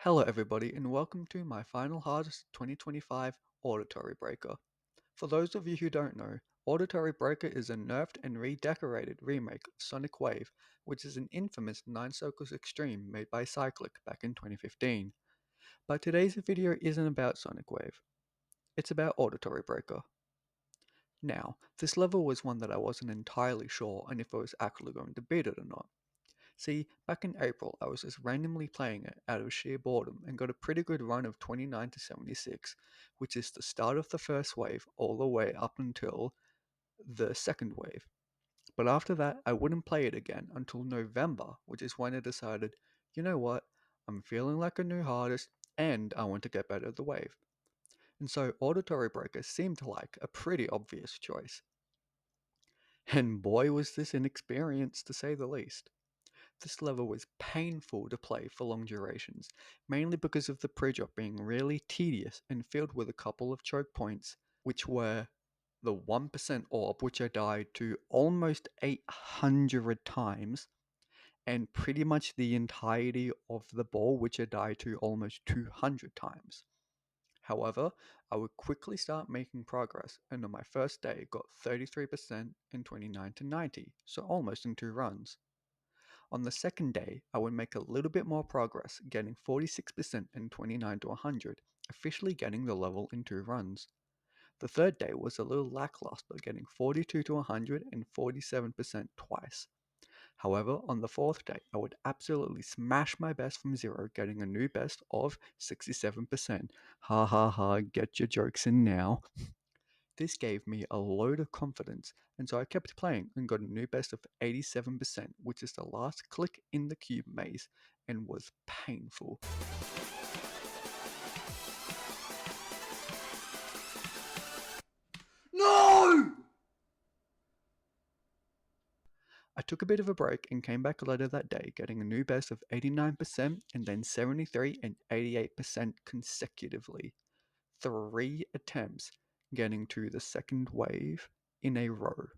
Hello everybody and welcome to my final hardest 2025 Auditory Breaker. For those of you who don't know, Auditory Breaker is a nerfed and redecorated remake of Sonic Wave, which is an infamous 9 Circles Extreme made by Cyclic back in 2015. But today's video isn't about Sonic Wave, it's about Auditory Breaker. Now, this level was one that I wasn't entirely sure on if I was actually going to beat it or not. See, back in April, I was just randomly playing it out of sheer boredom and got a pretty good run of 29 to 76, which is the start of the first wave all the way up until the second wave. But after that, I wouldn't play it again until November, which is when I decided, you know what, I'm feeling like a new hardest and I want to get better at the wave. And so Auditory Breaker seemed like a pretty obvious choice. And boy was this inexperienced to say the least. This level was painful to play for long durations, mainly because of the pre-drop being really tedious and filled with a couple of choke points, which were the 1% orb, which I died to almost 800 times, and pretty much the entirety of the ball, which I died to almost 200 times. However, I would quickly start making progress, and on my first day got 33% and 29 to 90, so almost in 2 runs. On the second day, I would make a little bit more progress, getting 46% and 29 to 100, officially getting the level in 2 runs. The third day was a little lackluster, getting 42 to 100 and 47% twice. However, on the fourth day, I would absolutely smash my best from 0, getting a new best of 67%. Ha ha ha, get your jokes in now. This gave me a load of confidence, and so I kept playing and got a new best of 87%, which is the last click in the cube maze, and was painful. No! I took a bit of a break and came back later that day, getting a new best of 89% and then 73 and 88% consecutively. 3 attempts getting to the second wave in a row.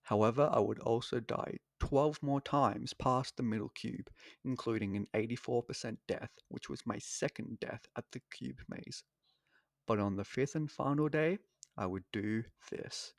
However, I would also die 12 more times past the middle cube, including an 84% death, which was my second death at the cube maze. But on the 5th and final day, I would do this.